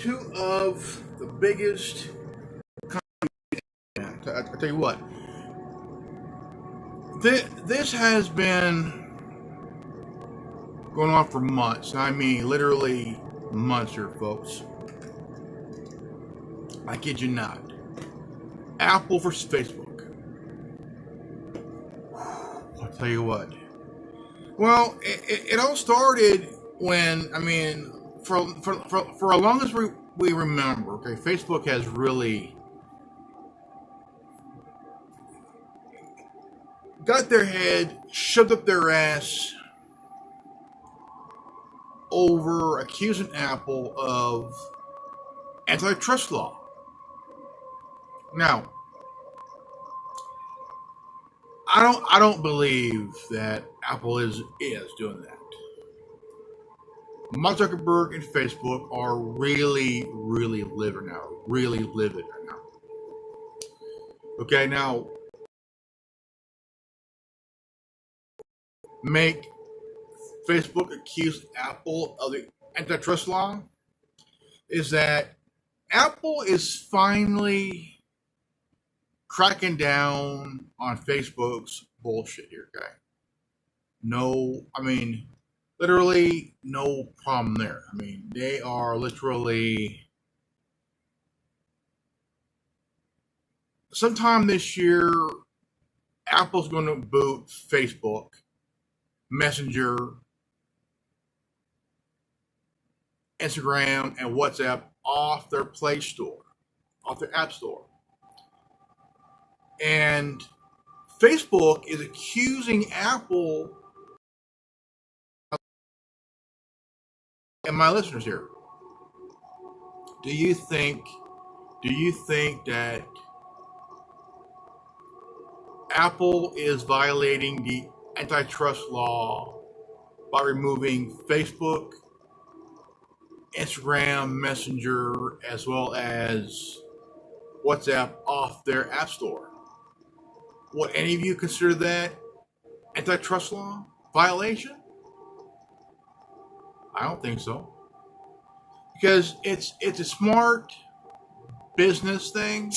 two of the biggest. I tell you what, this has been going on for months. I mean, literally months here, folks. I kid you not. Apple versus Facebook. I'll tell you what. Well, it all started when, I mean, for as long as we remember, okay, Facebook has really got their head shoved up their ass over accusing Apple of antitrust law. Now, I don't believe that Apple is doing that. Mark Zuckerberg and Facebook are really livid now. Really livid right now. Okay, now make Facebook accuse Apple of the antitrust law is that Apple is finally cracking down on Facebook's bullshit here, okay? No, I mean, literally no problem there. I mean, they are literally sometime this year, Apple's going to boot Facebook, Messenger, Instagram, and WhatsApp off their Play Store, off their App Store. And Facebook is accusing Apple, and my listeners here, do you think that Apple is violating the antitrust law by removing Facebook, Instagram, Messenger, as well as WhatsApp off their App Store? Would any of you consider that antitrust law violation? I don't think so. Because it's a smart business thing.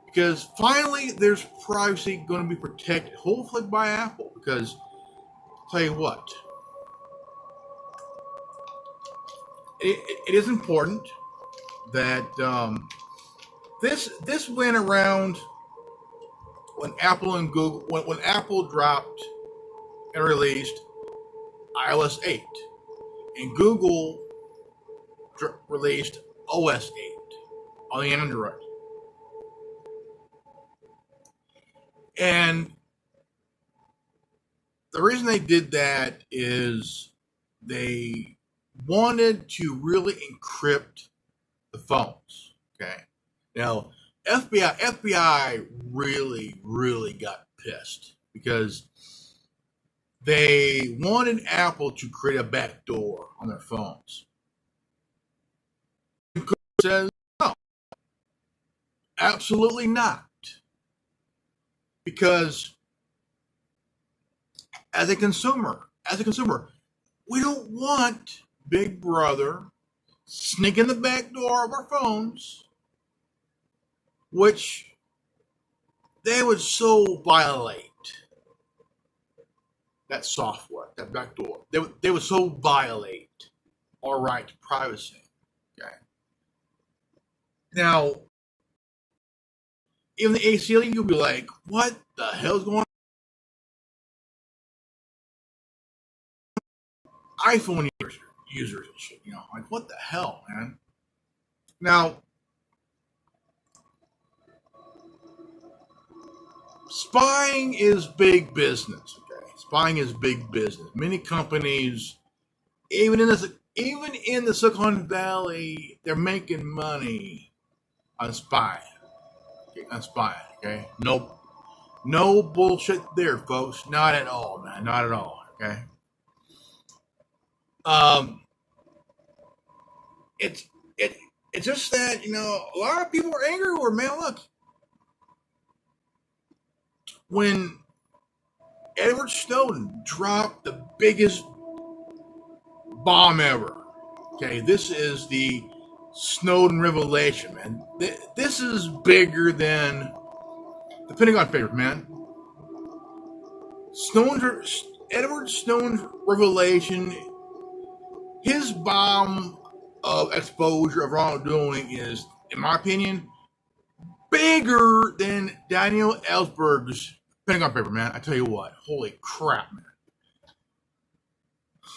Because finally there's privacy going to be protected, hopefully by Apple. Because I'll tell you what, it is important that this went around when Apple and Google, when Apple dropped and released iOS 8, and Google released OS 8 on the Android. And the reason they did that is they wanted to really encrypt the phones. Okay. Now, FBI really got pissed because they wanted Apple to create a backdoor on their phones. Google says no, absolutely not. Because as a consumer, we don't want Big Brother sneaking the back door of our phones, which they would so violate that software, that back door. They would so violate our right to privacy. Okay. Now, even the ACLU, you'll be like, what the hell's going on? iPhone users and shit, you know, like what the hell, man? Now, spying is big business, okay? Spying is big business. Many companies, even in the Silicon Valley, they're making money on spying. Okay? No bullshit there, folks. Not at all, man. Not at all, okay? It's just that, you know, a lot of people are angry over, man, look, when Edward Snowden dropped the biggest bomb ever, okay, this is the Snowden revelation, man. This is bigger than the Pentagon Papers, man. Edward Snowden's revelation, his bomb of exposure of wrongdoing is, in my opinion, bigger than Daniel Ellsberg's Pentagon paper, man. I tell you what, holy crap, man.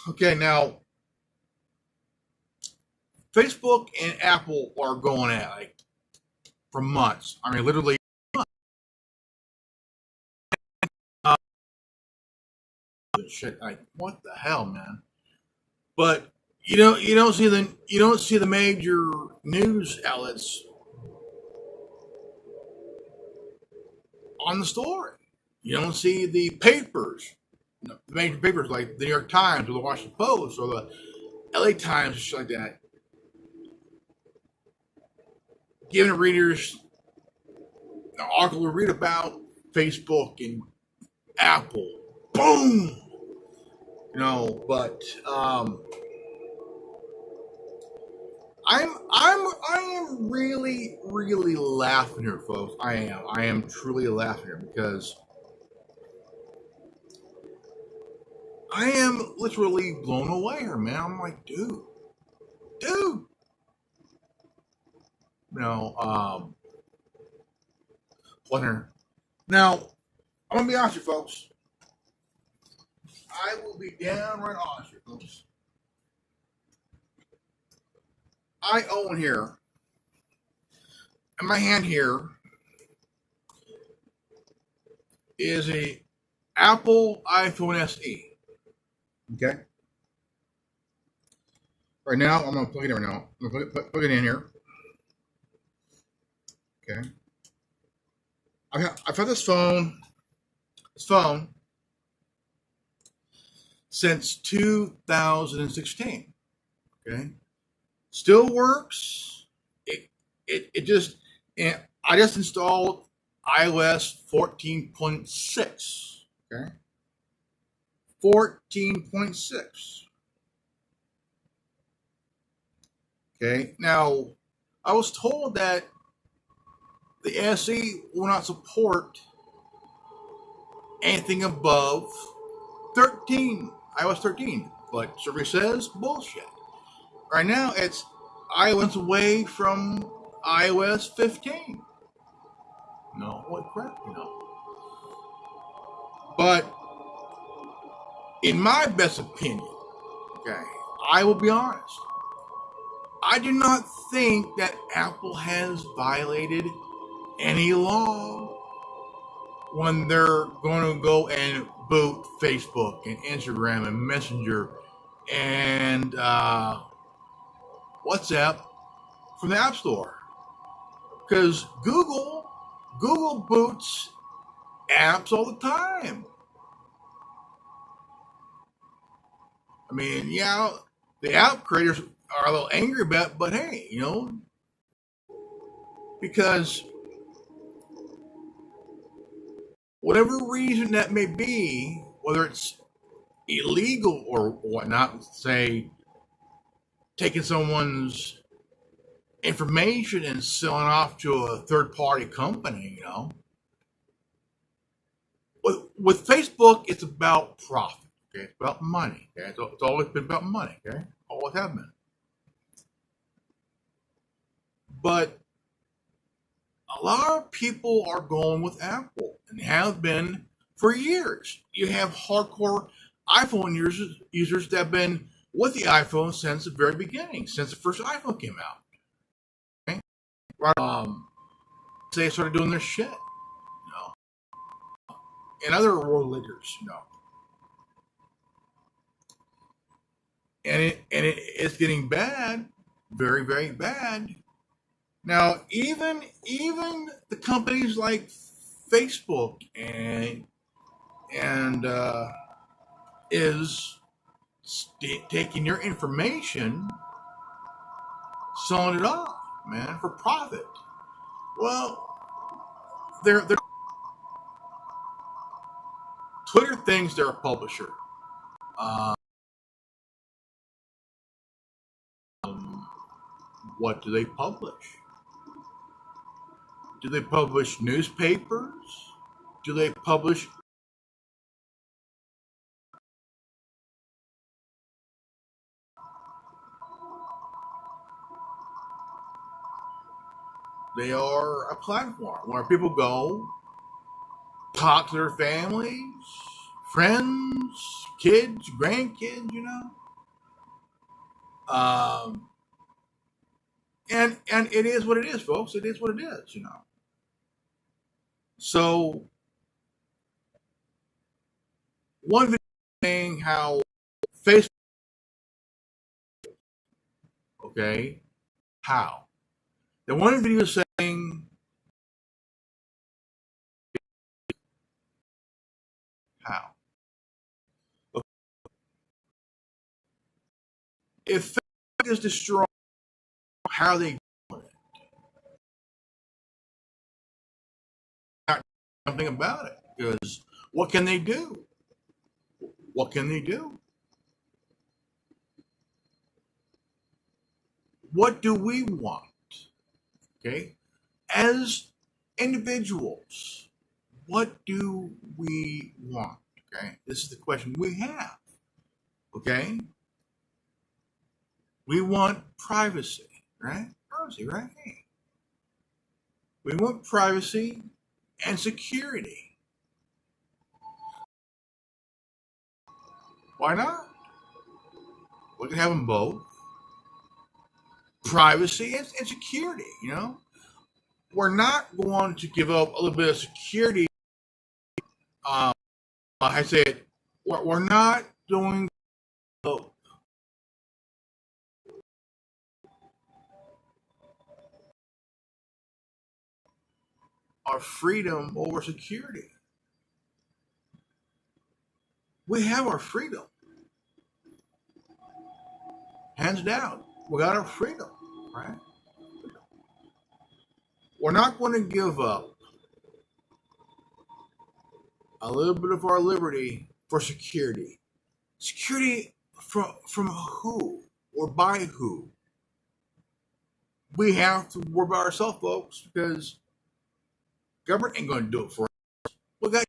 Okay, now Facebook and Apple are going at like for months. I mean, literally. Shit, like what the hell, man? But you don't see the major news outlets on the story. You don't see the papers, the major papers like the New York Times or the Washington Post or the LA Times, shit like that, giving readers an article to read about Facebook and Apple. Boom. But I am really, really laughing here, folks. I am truly laughing here because I am literally blown away here, man. I'm like, dude. Wonder. Now, I'm gonna be honest with you, folks. I will be downright honest with you, folks. I own here, in my hand here, is a Apple iPhone SE. Okay. Right now, I'm gonna plug it in. Right now, I'm gonna plug it in here. Okay. I've had this phone since 2016. Okay. Still works. It just, and I just installed iOS 14.6. Okay. 14.6. Okay. Now, I was told that the SE will not support anything above 13, iOS 13. But survey says bullshit. Right now, it's iOS away from iOS 15. No, what crap, But in my best opinion, okay, I will be honest. I do not think that Apple has violated any law when they're going to go and boot Facebook and Instagram and Messenger and WhatsApp from the App Store. Because Google boots apps all the time. I mean, yeah, the app creators are a little angry about it, but hey, because whatever reason that may be, whether it's illegal or whatnot, say taking someone's information and selling off to a third-party company, With Facebook, it's about profit. Okay, it's about money. Okay, it's always been about money. Okay, always have been. But a lot of people are going with Apple and have been for years. You have hardcore iPhone users that have been with the iPhone since the very beginning, since the first iPhone came out. Okay? Right. They started doing their shit, and other world leaders, and it's getting bad, very, very bad. Now, even the companies like Facebook and is taking your information, selling it off, man, for profit. Well, they're Twitter thinks they're a publisher. what do they publish? Do they publish newspapers? Do they publish? They are a platform where people go talk to their families, friends, kids, grandkids, Um, and it is what it is, folks. It is what it is. So one video saying how Facebook, okay, how the one video saying how if Facebook is destroyed, how are they doing it? Not something about it because what can they do? What can they do? What do we want? Okay, as individuals, what do we want? Okay, this is the question we have. Okay, we want privacy, right? Privacy, right? Hey. We want privacy and security. Why not? We can have them both. Privacy and security. We're not going to give up a little bit of security. I said, we're not doing our freedom over security. We have our freedom. Hands down. We got our freedom, right? We're not going to give up a little bit of our liberty for security. Security from who or by who? We have to worry about ourselves, folks, because government ain't going to do it for us. We got,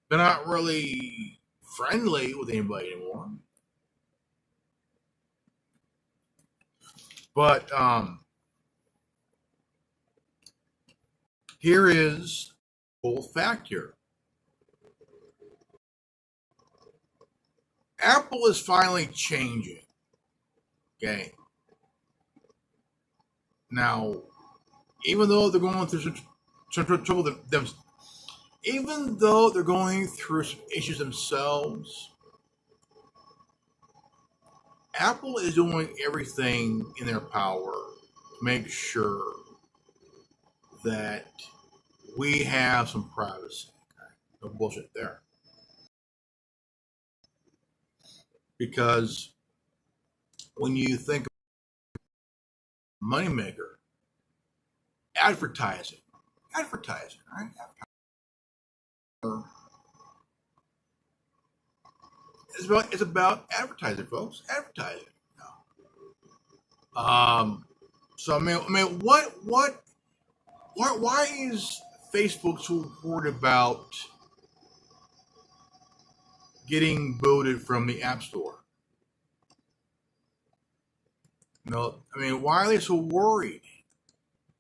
they're not really friendly with anybody anymore. But here is a whole fact here. Apple is finally changing. Okay. Now, even though they're going through some trouble, even though they're going through some issues themselves, Apple is doing everything in their power to make sure that we have some privacy. Okay? No bullshit there. Because when you think of moneymaker, advertising, right? It's about advertising, folks. Advertising. So I mean, why is Facebook so worried about getting booted from the App Store? I mean, why are they so worried?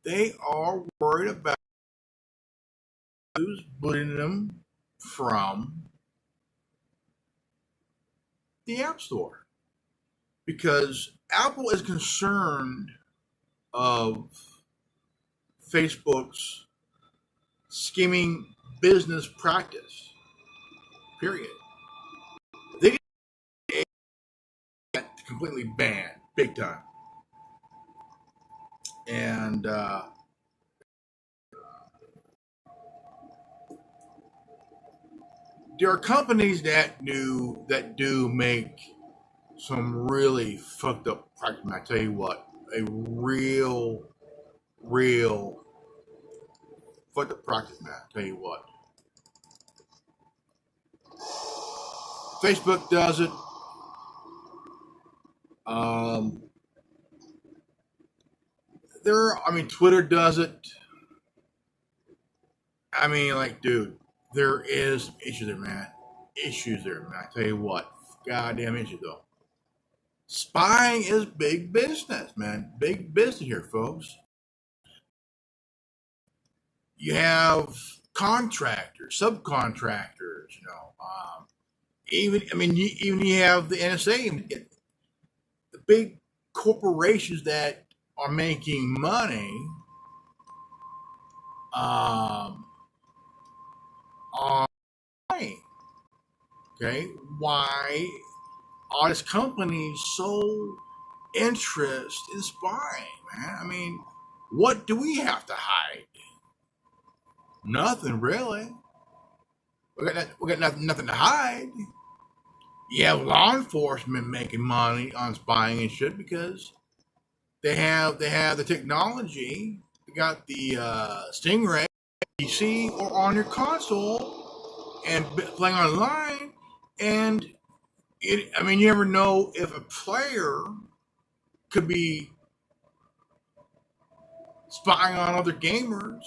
They are worried about who's booting them from the App Store because Apple is concerned of Facebook's skimming business practice. Period. They get completely banned, big time, and there are companies that do make some really fucked up practice. I tell you what, a real fucked up practice, man. I tell you what, Facebook does it. I mean, Twitter does it. I mean, like, dude, there is issues there, man. Issues there, man. I tell you what, goddamn issue though. Spying is big business, man. Big business here, folks. You have contractors, subcontractors, even I mean, even you have the NSA, the big corporations that are making money on spying. Okay, why are these companies so interested in spying, man? I mean, what do we have to hide? Nothing really. We got nothing to hide. You have law enforcement making money on spying and shit because they have the technology. They got the Stingray PC or on your console and playing online, and I mean, you never know if a player could be spying on other gamers,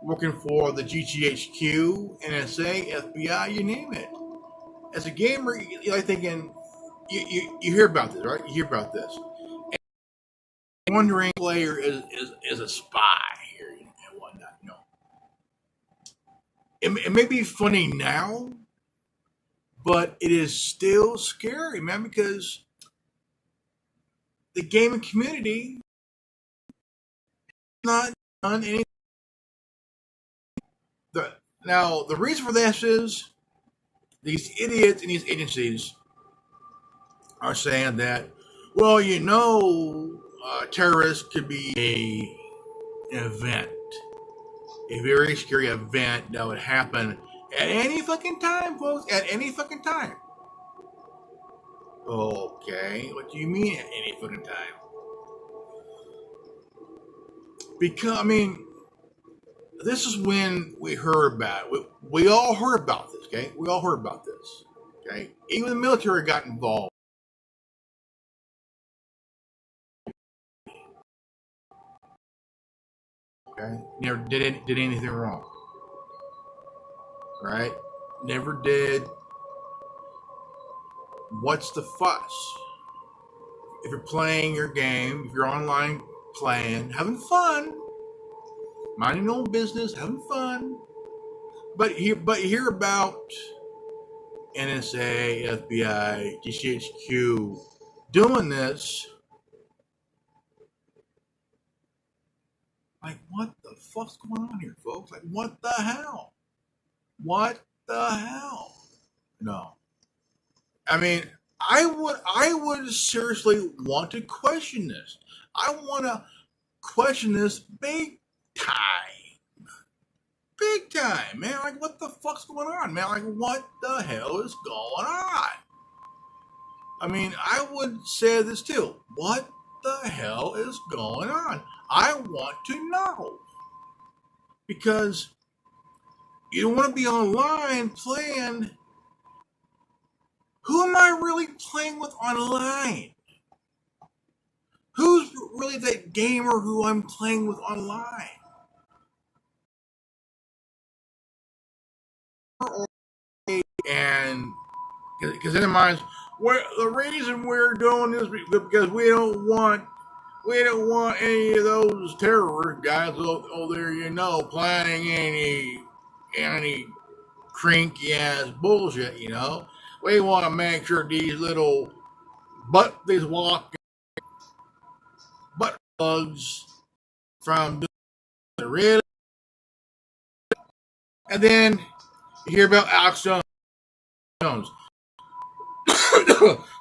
working for the GTHQ, NSA, FBI, you name it. As a gamer, you're like thinking, you hear about this, right? You hear about this. And wondering player is a spy here and whatnot. It may be funny now, but it is still scary, man, because the gaming community not done anything. Now, the reason for this is these idiots in these agencies are saying that, well, terrorists could be an event, a very scary event that would happen at any fucking time, folks, at any fucking time. Okay, what do you mean at any fucking time? Because, I mean, this is when we heard about it. We all heard about this, okay? We all heard about this, okay? Even the military got involved. Okay? Never did anything wrong, right? Never did. What's the fuss? If you're playing your game, if you're online playing, having fun, minding your own business, having fun, but hear about NSA, FBI, GCHQ doing this. Like, what the fuck's going on here, folks? Like, what the hell? What the hell? No. I mean, I would seriously want to question this. I want to question this big time. Big time, man. Like, what the fuck's going on, man? Like, what the hell is going on? I mean, I would say this too. What the hell is going on? I want to know. Because you don't want to be online playing. Who am I really playing with online? Who's really that gamer who I'm playing with online? And because in mind, the reason we're doing this is because we don't want any of those terrorist guys over there, planning any cranky ass bullshit. We want to make sure these walking butt plugs from doing the real. And then you hear about Alex Jones.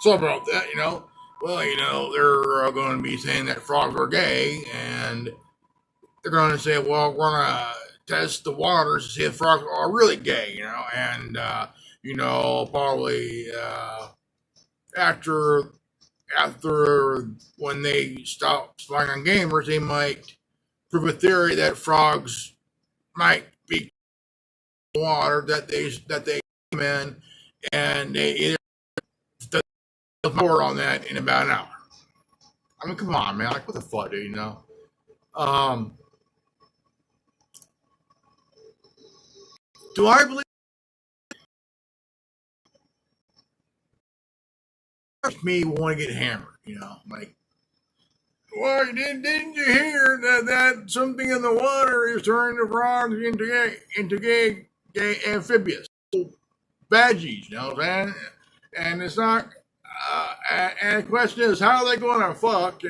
So about that, well, they're going to be saying that frogs are gay, and they're going to say, well, we're going to test the waters to see if frogs are really gay, and probably after when they stop spying on gamers, they might prove a theory that frogs might be water that they come in, and they either more on that in about an hour. I mean, come on, man. Like, what the fuck, dude, Um, do I believe me want to get hammered? Like, well, didn't you hear that something in the water is turning the frogs into gay amphibious veggies? You know what I'm saying? And it's not. And the question is, how are they going to fuck?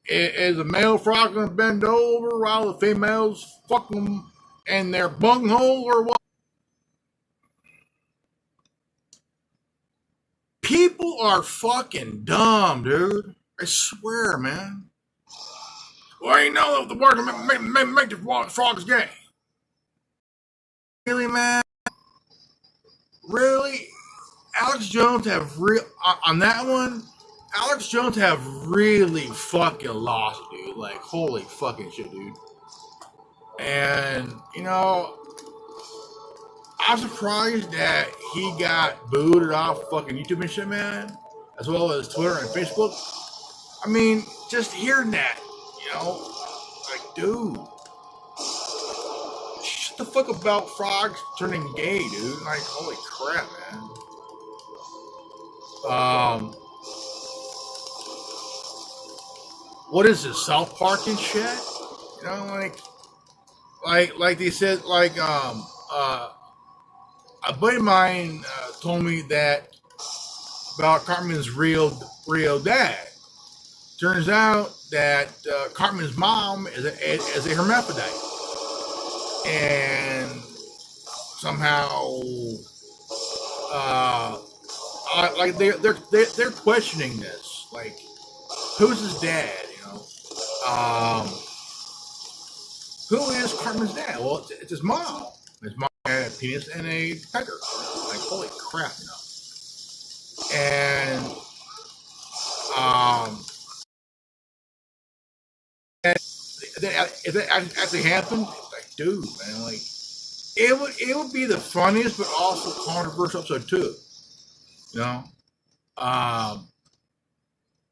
Is the male frog going to bend over while the females fuck them in their bunghole or what? People are fucking dumb, dude. I swear, man. Well, you know the word make the frogs gay. Really, man? Really? Alex Jones have on that one. Alex Jones have really fucking lost, dude. Like, holy fucking shit, dude. And I'm surprised that he got booted off fucking YouTube and shit, man, as well as Twitter and Facebook. I mean, just hearing that, like, dude, shut the fuck about frogs turning gay, dude. Like, holy crap, man. What is this, South Park and shit? Like they said, a buddy of mine told me that about Cartman's real dad. Turns out that Cartman's mom is a hermaphrodite, and somehow, like they're questioning this. Like, who's his dad? Who is Cartman's dad? Well, it's his mom. His mom had a penis and a pecker. Like, holy crap, And if that actually happened, like, dude, man, like, it would be the funniest but also controversial episode too.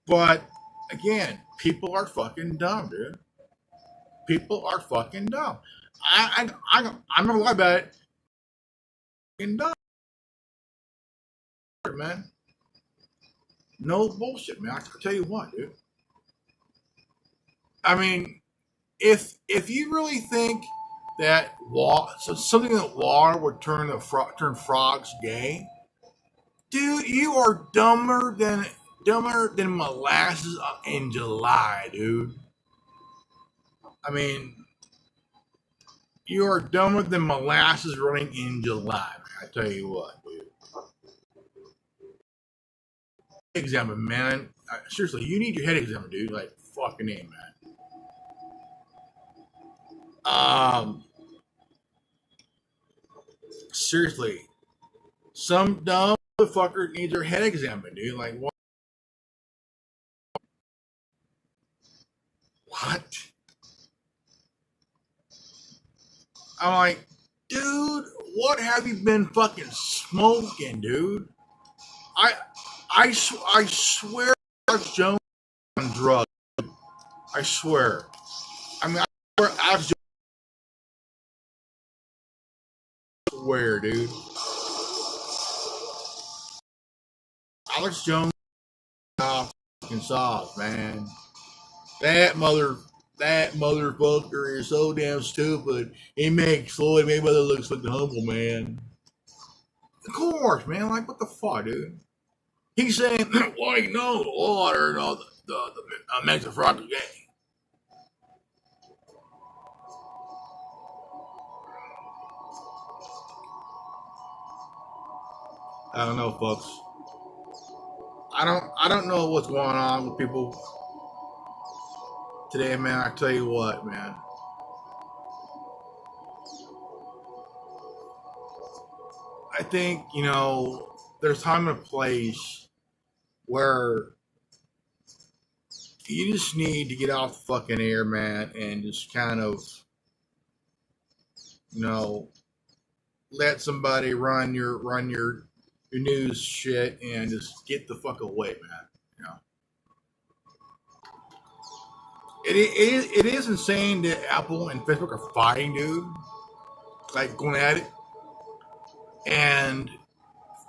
But again, people are fucking dumb, dude. People are fucking dumb. I'm not gonna lie about it. Fucking dumb, man. No bullshit, man. I can tell you what, dude. I mean, if you really think that something that water would turn frogs gay, dude, you are dumber than molasses in July, dude. I mean, you are dumber than molasses running in July, man. I tell you what, dude. Examine, man. Seriously, you need your head examined, dude. Like, fucking A, man. Seriously, some dumb motherfucker needs their head examined, dude. Like, what? What? I'm like, dude, what have you been fucking smoking, dude? I swear, Alex Jones on drugs. I swear. I mean, I swear, Alex Jones. Swear, dude. Alex Jones off fucking sauce, man. That motherfucker is so damn stupid. He makes Floyd Mayweather look like the humble man. Of course, man. Like, what the fuck, dude? He's saying, well, you know, the water and all the makes the frog gay. I don't know, folks. I don't know what's going on with people today, man. I tell you what, man. I think, there's time and a place where you just need to get off the fucking air, man, and just kind of, let somebody run your news shit and just get the fuck away, man. it is insane that Apple and Facebook are fighting, dude. Like going at it, and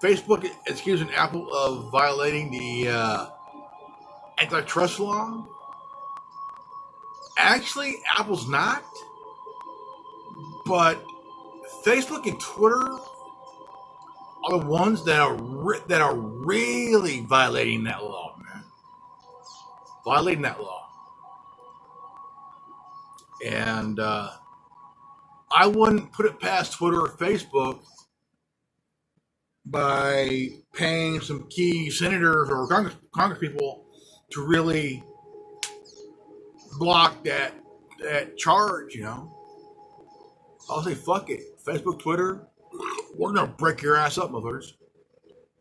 Facebook is accusing Apple of violating the antitrust law. Actually, Apple's not, but Facebook and Twitter are the ones that are really violating that law, man. Violating that law, and I wouldn't put it past Twitter or Facebook by paying some key senators or Congress people to really block that charge. You know, I'll say fuck it, Facebook, Twitter. We're gonna break your ass up, motherfuckers,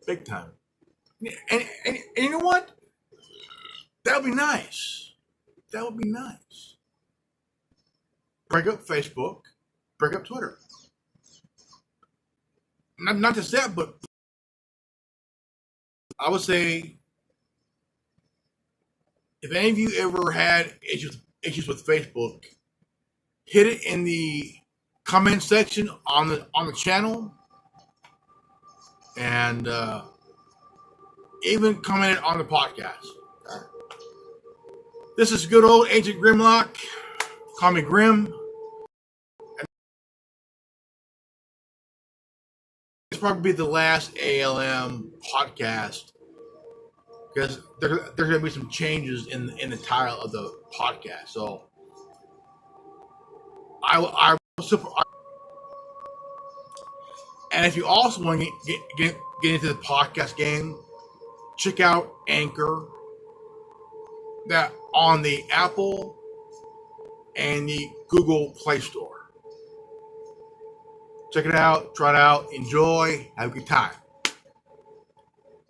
big time. And you know what? That would be nice. That would be nice. Break up Facebook, break up Twitter. Not just that, but I would say if any of you ever had issues with Facebook, hit it in the comment section on the channel, and even comment it on the podcast. This is good old Agent Grimlock. Call me Grim. It's probably the last ALM podcast because there's going to be some changes in the title of the podcast. So I will support. And if you also want to get into the podcast game, check out Anchor. That on the Apple and the Google Play Store. Check it out, try it out, enjoy, have a good time.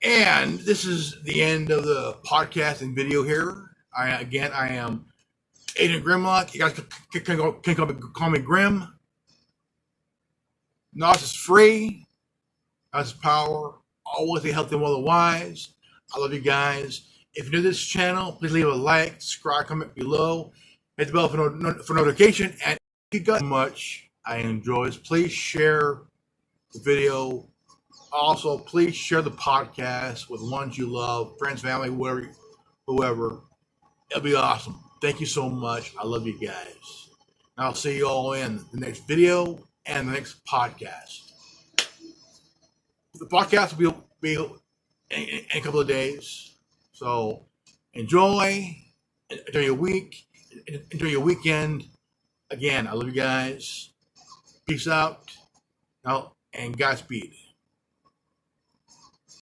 And this is the end of the podcast and video here. I am Agent Grimlock. You guys can call me Grim. NOS is free. NOS is power. Always a healthy and well wise. I love you guys. If you're new to this channel, please leave a like, subscribe, comment below, hit the bell for notification. And if you got much I enjoy this, please share the video. Also, please share the podcast with ones you love, friends, family, whoever. It'll be awesome. Thank you so much. I love you guys. And I'll see you all in the next video and the next podcast. The podcast will be in a couple of days. So enjoy your week, enjoy your weekend. Again, I love you guys. Peace out. Now, and Godspeed.